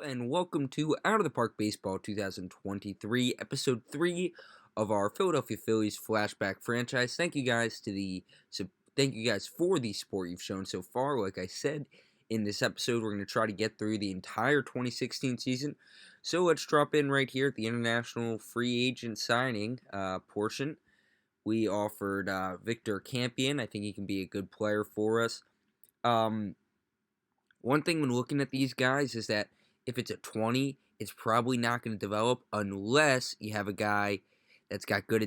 and welcome to Out of the Park Baseball 2023, Episode 3 of our Philadelphia Phillies flashback franchise. Thank you guys for the support you've shown so far. Like I said, in this episode, we're going to try to get through the entire 2016 season. So let's drop in right here at the international free agent signing portion. We offered Victor Campion. I think he can be a good player for us. One thing when looking at these guys is that if it's a 20, it's probably not going to develop unless you have a guy that's got good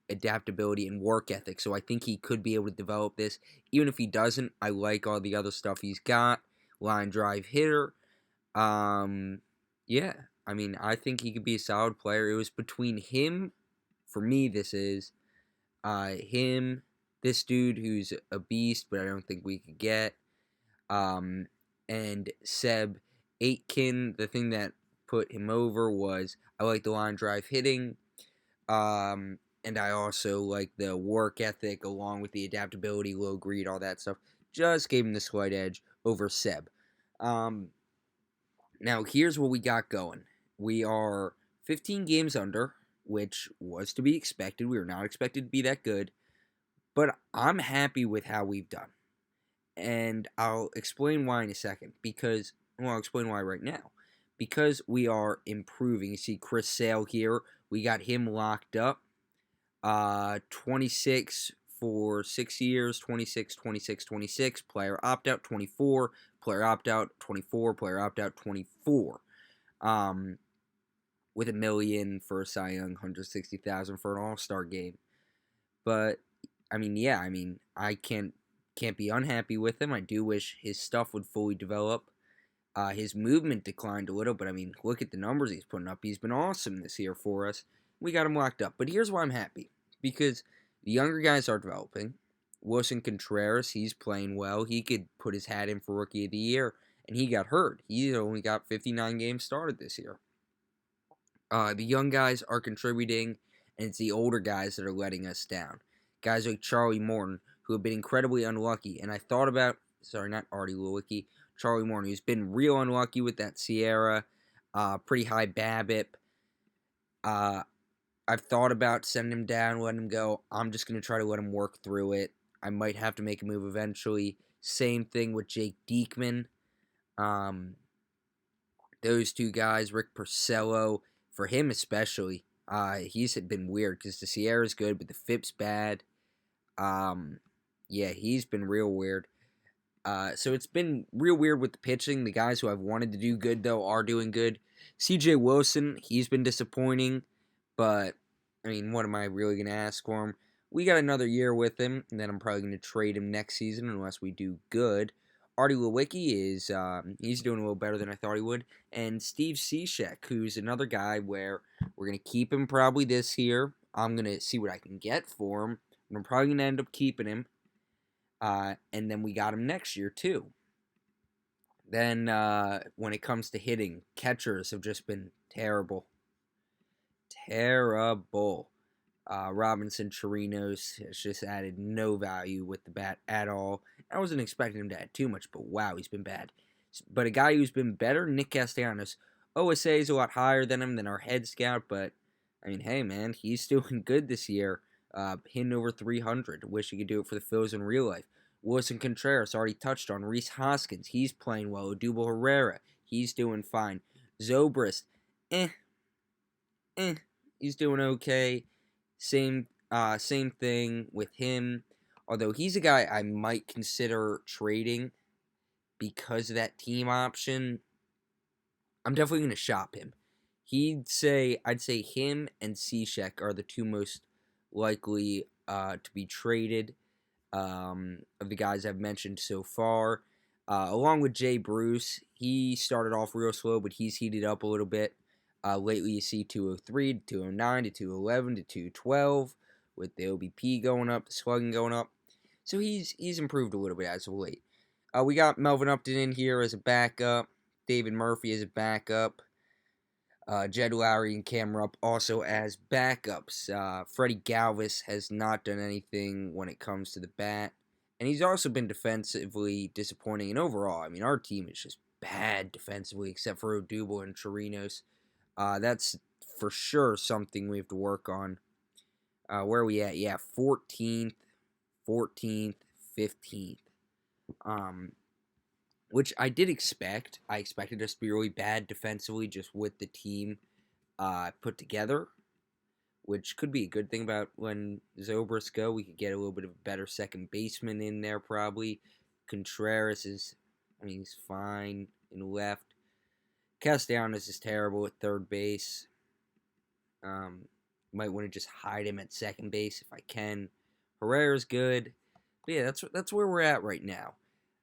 adaptability and work ethic. So I think he could be able to develop this. Even if he doesn't, I like all the other stuff he's got. Line drive hitter. Yeah, I mean, I think he could be a solid player. It was between him, for me, this this dude who's a beast, but I don't think we could get. And Seb Aitken. The thing that put him over was I like the line drive hitting, and I also like the work ethic along with the adaptability, low greed, all that stuff. Just gave him the slight edge over Seb. Now here's what we got going. We are 15 games under, which was to be expected. We were not expected to be that good, but I'm happy with how we've done. And I'll explain why in a second, I'll explain why right now. Because we are improving. You see Chris Sale here, we got him locked up. 26 for 6 years, 26, 26, 26, player opt-out, 24, player opt-out, 24, player opt-out, 24. With $1 million for a Cy Young, $160,000 for an All-Star game. But, I can't be unhappy with him. I do wish his stuff would fully develop. His movement declined a little, but look at the numbers he's putting up. He's been awesome this year for us. We got him locked up. But here's why I'm happy. Because the younger guys are developing. Wilson Contreras, he's playing well. He could put his hat in for Rookie of the Year, and he got hurt. He only got 59 games started this year. The young guys are contributing, and it's the older guys that are letting us down. Guys like Charlie Morton, who have been incredibly unlucky. And I thought about, not Artie Lewicki, Charlie Morton, who's been real unlucky with that Sierra, pretty high BABIP. I've thought about sending him down, letting him go. I'm just going to try to let him work through it. I might have to make a move eventually. Same thing with Jake Diekman. Those two guys, Rick Porcello, for him especially, he's been weird because the Sierra's good, but the FIP's bad. Yeah, he's been real weird. So it's been real weird with the pitching. The guys who I've wanted to do good, though, are doing good. C.J. Wilson, he's been disappointing. But, what am I really going to ask for him? We got another year with him, and then I'm probably going to trade him next season unless we do good. Artie Lewicki is, he's doing a little better than I thought he would. And Steve Cishek, who's another guy where we're going to keep him probably this year. I'm going to see what I can get for him. And I'm probably going to end up keeping him. And then we got him next year, too. Then, when it comes to hitting, catchers have just been terrible. Terrible. Robinson Chirinos has just added no value with the bat at all. I wasn't expecting him to add too much, but wow, he's been bad. But a guy who's been better, Nick Castellanos. OSA is a lot higher than him, than our head scout, but, hey, man, he's doing good this year. Hitting over 300. Wish he could do it for the Phillies in real life. Wilson Contreras, already touched on. Rhys Hoskins, he's playing well. Odubel Herrera, he's doing fine. Zobrist, he's doing okay. Same thing with him. Although he's a guy I might consider trading because of that team option. I'm definitely going to shop him. I'd say him and Cishek are the two most likely to be traded of the guys I've mentioned so far. Along with Jay Bruce, he started off real slow, but he's heated up a little bit. Lately, you see 203 to 209 to 211 to 212 with the OBP going up, the slugging going up. So he's improved a little bit as of late. We got Melvin Upton in here as a backup, David Murphy as a backup, Jed Lowry and Cam Rupp also as backups. Freddie Galvis has not done anything when it comes to the bat, and he's also been defensively disappointing. And overall, our team is just bad defensively, except for Odubel and Chirinos. That's for sure something we have to work on. Where are we at? Yeah, 14th, 14th, 15th. Which I did expect. I expected us to be really bad defensively just with the team put together, which could be a good thing about when Zobrist go. We could get a little bit of a better second baseman in there probably. Contreras is, he's fine in left. Castellanos is terrible at third base. Might want to just hide him at second base if I can. Herrera's good. But yeah, that's where we're at right now.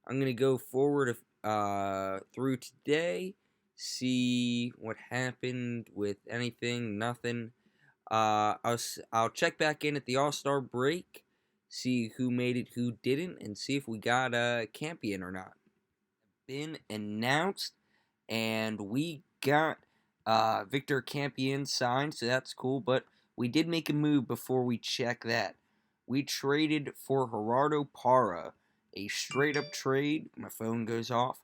I'm gonna go forward through today, see what happened with anything, nothing. I'll check back in at the All-Star break, see who made it, who didn't, and see if we got Campion or not. Been announced, and we got Victor Campion signed, so that's cool. But we did make a move before we check that. We traded for Gerardo Parra, a straight-up trade. My phone goes off.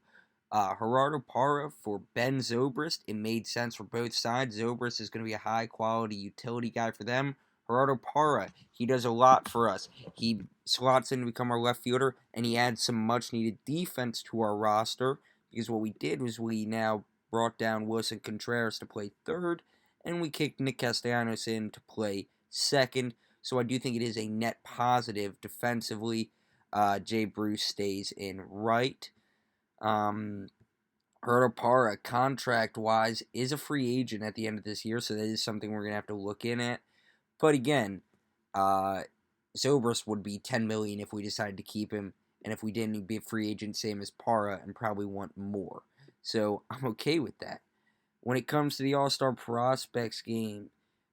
Gerardo Parra for Ben Zobrist. It made sense for both sides. Zobrist is going to be a high-quality utility guy for them. Gerardo Parra, he does a lot for us. He slots in to become our left fielder, and he adds some much-needed defense to our roster, because what we did was we now brought down Wilson Contreras to play third, and we kicked Nick Castellanos in to play second. So I do think it is a net positive defensively. Jay Bruce stays in right. Gerardo Parra, contract-wise, is a free agent at the end of this year, so that is something we're going to have to look in at. But again, Zobrist would be $10 million if we decided to keep him, and if we didn't, he'd be a free agent, same as Parra, and probably want more. So I'm okay with that. When it comes to the All-Star Prospects game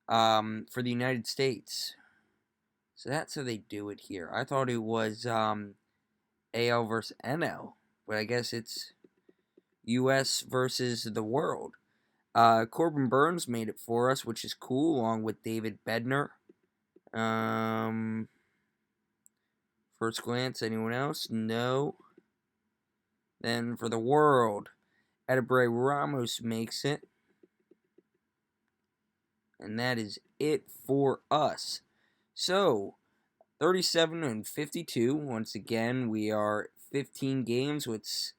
for the United States, so that's how they do it here. I thought it was AL versus NL, but I guess it's U.S. versus the world. Corbin Burns made it for us, which is cool, along with David Bednar. First glance, anyone else? No. Then for the world, Edebre Ramos makes it. And that is it for us. So, 37-52. Once again, we are 15 games, which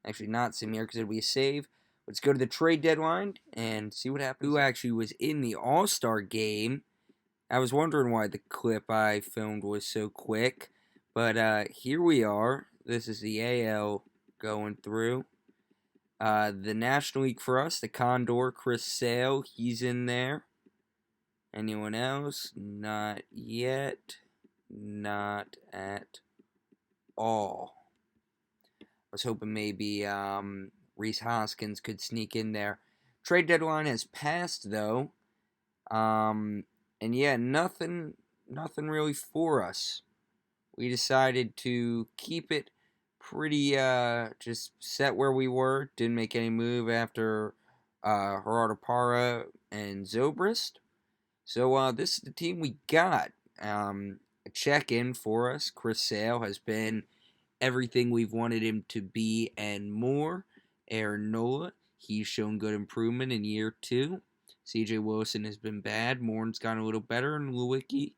actually not same here because it'll be a save. Let's go to the trade deadline and see what happens. Who actually was in the All-Star game? I was wondering why the clip I filmed was so quick. But here we are. This is the AL going through. The National League for us, the Condor, Chris Sale, he's in there. Anyone else? Not yet. Not at all. I was hoping maybe Rhys Hoskins could sneak in there. Trade deadline has passed, though. And yeah, nothing really for us. We decided to keep it pretty just set where we were. Didn't make any move after Gerardo Parra and Zobrist. So this is the team we got. A check-in for us. Chris Sale has been everything we've wanted him to be and more. Aaron Nola, he's shown good improvement in year 2. C.J. Wilson has been bad. Morton's gotten a little better. And Lewicki,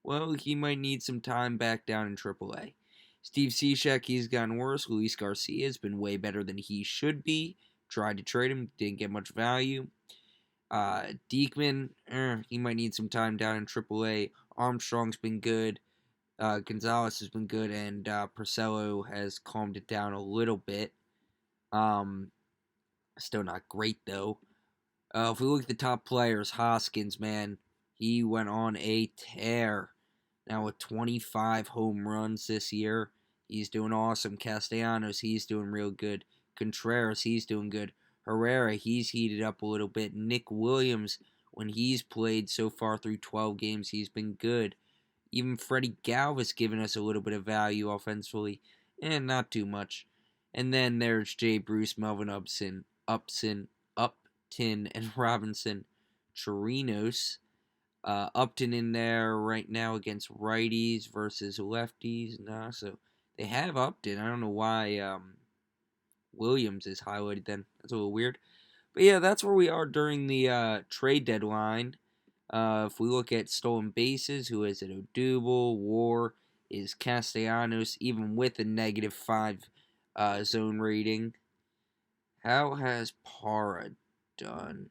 well, he might need some time back down in AAA. Steve Cishek, he's gotten worse. Luis Garcia has been way better than he should be. Tried to trade him, didn't get much value. Diekman, he might need some time down in AAA. Armstrong's been good. Gonzalez has been good, and Porcello has calmed it down a little bit. Still not great, though. If we look at the top players, Hoskins, man, he went on a tear. Now with 25 home runs this year, he's doing awesome. Castellanos, he's doing real good. Contreras, he's doing good. Herrera, he's heated up a little bit. Nick Williams, when he's played so far through 12 games, he's been good. Even Freddie Galvis giving us a little bit of value offensively, and not too much. And then there's Jay Bruce, Melvin Upton, and Robinson Chirinos. Upton in there right now against righties versus lefties. Nah, so they have Upton. I don't know why Williams is highlighted then. That's a little weird. But yeah, that's where we are during the trade deadline. If we look at stolen bases, who is it? Odubel, War is Castellanos, even with a -5 zone rating. How has Para done?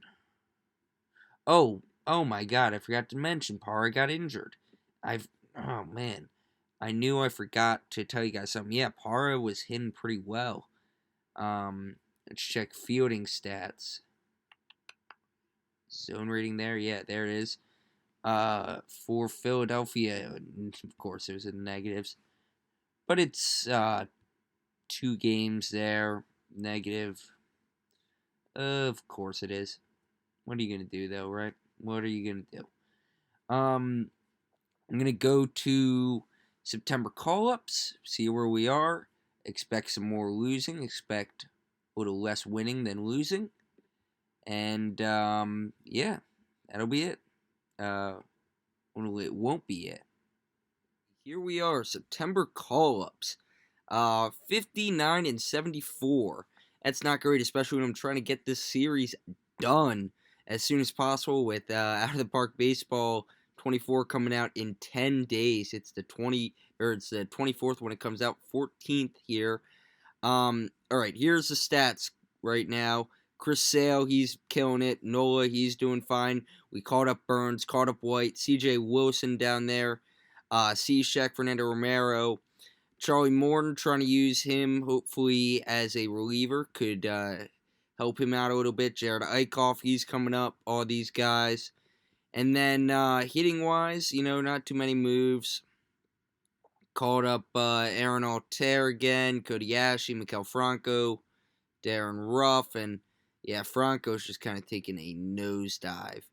Oh my God! I forgot to mention Para got injured. Oh man, I knew I forgot to tell you guys something. Yeah, Para was hitting pretty well. Let's check fielding stats. Zone rating there, yeah, there it is. For Philadelphia, of course, there's the negatives, but it's 2 games there, negative. Of course it is. What are you gonna do though, right? What are you gonna do? I'm gonna go to September call-ups, see where we are. Expect some more losing. Expect a little less winning than losing, and yeah, that'll be it. Well, it won't be it. Here we are, September call-ups. 59 and 74. That's not great, especially when I'm trying to get this series done as soon as possible with Out of the Park Baseball 24 coming out in 10 days. It's the 24th when it comes out, 14th here. All right, here's the stats right now. Chris Sale, he's killing it. Nola, he's doing fine. We called up Burns, called up White, C.J. Wilson down there, Cishek, Fernando Romero, Charlie Morton, trying to use him hopefully as a reliever, could help him out a little bit. Jared Eichhoff, he's coming up. All these guys, and then hitting wise, not too many moves. Called up Aaron Altair again, Cody Ashley, Maikel Franco, Darren Ruff, and yeah, Franco's just kind of taking a nosedive.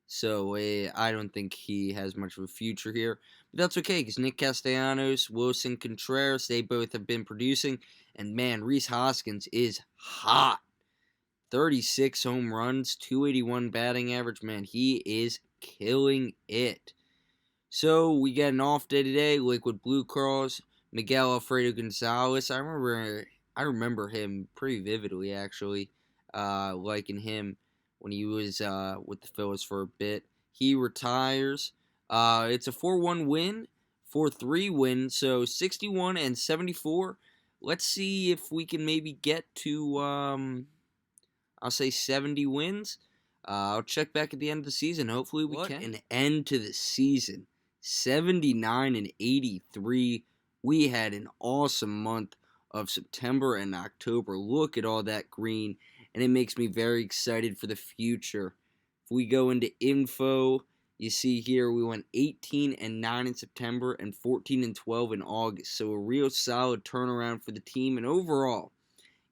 So I don't think he has much of a future here. But that's okay, because Nick Castellanos, Wilson Contreras, they both have been producing. And man, Rhys Hoskins is hot. 36 home runs, 281 batting average. Man, he is killing it. So we get an off day today. Liquid Blue Cross, Miguel Alfredo Gonzalez. I remember him pretty vividly, actually, liking him when he was with the Phillies for a bit. He retires. It's a 4-1 win, 4-3 win, so 61 and 74. Let's see if we can maybe get to I'll say 70 wins. I'll check back at the end of the season. Hopefully we can. An end to the season. 79 and 83. We had an awesome month of September and October. Look at all that green, and it makes me very excited for the future. If we go into info, you see here we went 18 and 9 in September and 14 and 12 in August. So a real solid turnaround for the team. And overall,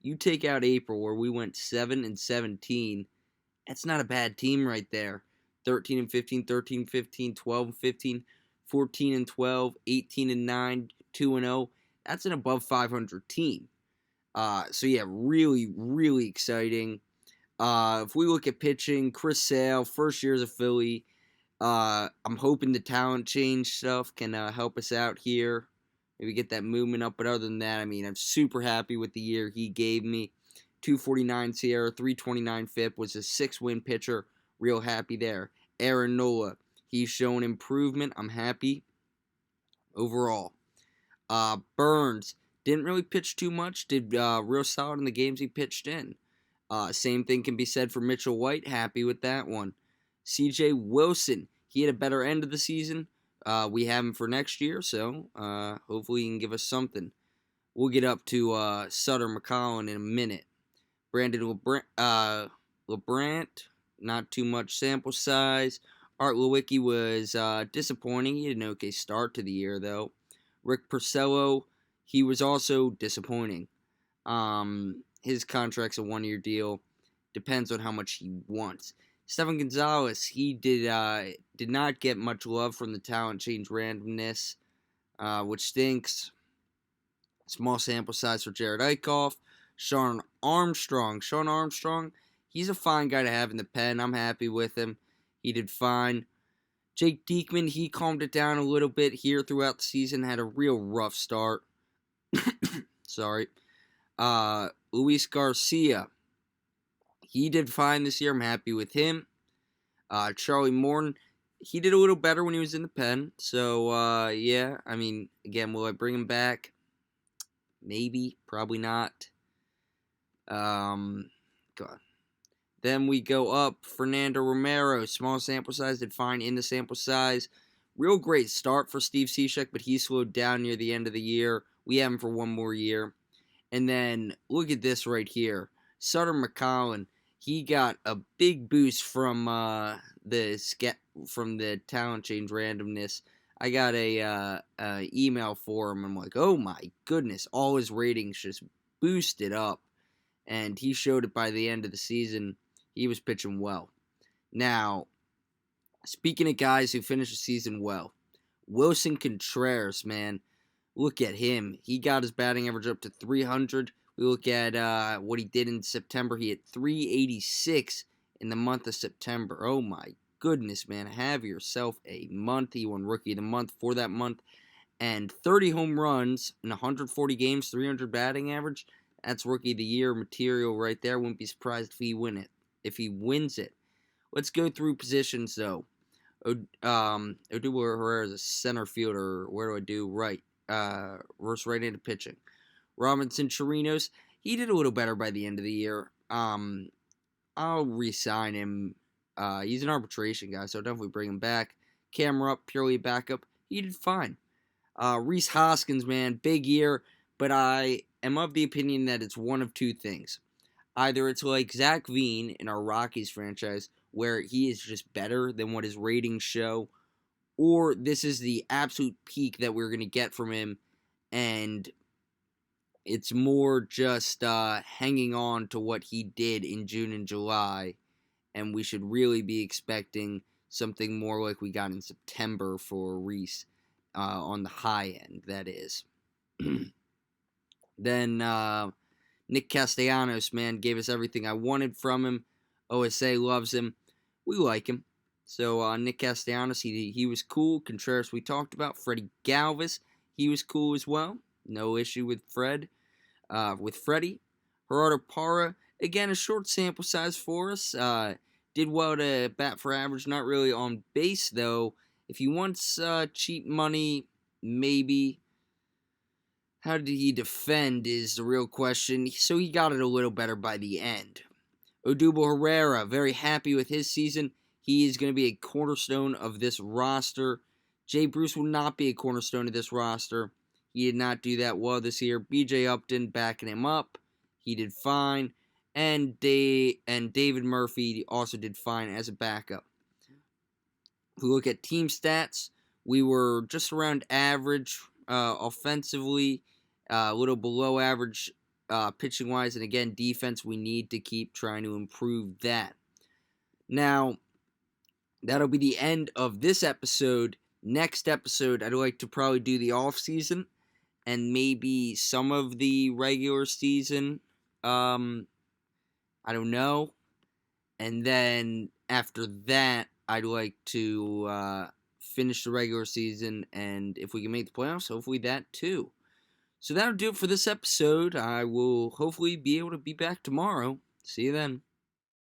you take out April where we went 7 and 17. That's not a bad team right there. 13 and 15, 13 and 15, 12 and 15, 14 and 12, 18 and 9, 2 and 0. That's an above 500 team. So yeah, really, really exciting. If we look at pitching, Chris Sale, first year as a Philly. I'm hoping the talent change stuff can help us out here. Maybe get that movement up. But other than that, I mean, I'm super happy with the year he gave me. 249 Sierra, 329 FIP, was a 6-win pitcher. Real happy there. Aaron Nola, he's shown improvement. I'm happy overall. Burns didn't really pitch too much. Did real solid in the games he pitched in. Same thing can be said for Mitchell White. Happy with that one. C.J. Wilson, he had a better end of the season. We have him for next year, so hopefully he can give us something. We'll get up to Sutter McCollum in a minute. Brandon LeBrant, not too much sample size. Art Lewicki was disappointing. He had an okay start to the year, though. Rick Porcello, he was also disappointing. His contract's a 1-year deal. Depends on how much he wants. Stephen Gonzalez, he did not get much love from the talent change randomness, which stinks. Small sample size for Jared Eichhoff. Sean Armstrong, he's a fine guy to have in the pen. I'm happy with him. He did fine. Jake Diekman, he calmed it down a little bit here throughout the season. Had a real rough start. Sorry. Luis Garcia, he did fine this year. I'm happy with him. Charlie Morton, he did a little better when he was in the pen. So, yeah, I mean, again, will I bring him back? Maybe, probably not. God. Then we go up. Fernando Romero, small sample size, did fine in the sample size. Real great start for Steve Cishek, but he slowed down near the end of the year. We have him for one more year. And then look at this right here. Sutter McCollin, he got a big boost from the talent change randomness. I got a email for him. I'm like, oh my goodness, all his ratings just boosted up, and he showed it by the end of the season. He was pitching well. Now, speaking of guys who finished the season well, Wilson Contreras, man, look at him. He got his batting average up to 300. We look at what he did in September. He hit 386 in the month of September. Oh my goodness, man. Have yourself a month. He won Rookie of the Month for that month. And 30 home runs in 140 games, 300 batting average. That's Rookie of the Year material right there. Wouldn't be surprised if he wins it. Let's go through positions, though. Odubel Herrera is a center fielder. Where do I do? Right. Versus right-handed pitching. Robinson Chirinos, he did a little better by the end of the year. I'll re-sign him. He's an arbitration guy, so I'll definitely bring him back. Camera up, purely backup. He did fine. Rhys Hoskins, man, big year, but I am of the opinion that it's one of two things. Either it's like Zach Veen in our Rockies franchise, where he is just better than what his ratings show, or this is the absolute peak that we're going to get from him, and it's more just hanging on to what he did in June and July, and we should really be expecting something more like we got in September for Rhys, on the high end, that is. Then Nick Castellanos, man, gave us everything I wanted from him. OSA loves him. We like him. So Nick Castellanos, he was cool. Contreras, we talked about. Freddie Galvis, he was cool as well. No issue with Freddie. Gerardo Parra, again, a short sample size for us. Did well to bat for average. Not really on base, though. If he wants cheap money, maybe. How did he defend is the real question. So he got it a little better by the end. Odubel Herrera, very happy with his season. He is going to be a cornerstone of this roster. Jay Bruce will not be a cornerstone of this roster. He did not do that well this year. B.J. Upton backing him up. He did fine. And David Murphy also did fine as a backup. If we look at team stats, we were just around average offensively, a little below average pitching-wise. And again, defense, we need to keep trying to improve that. Now, that'll be the end of this episode. Next episode, I'd like to probably do the off-season and maybe some of the regular season. I don't know. And then after that, I'd like to finish the regular season, and if we can make the playoffs, hopefully that too. So that'll do it for this episode. I will hopefully be able to be back tomorrow. See you then.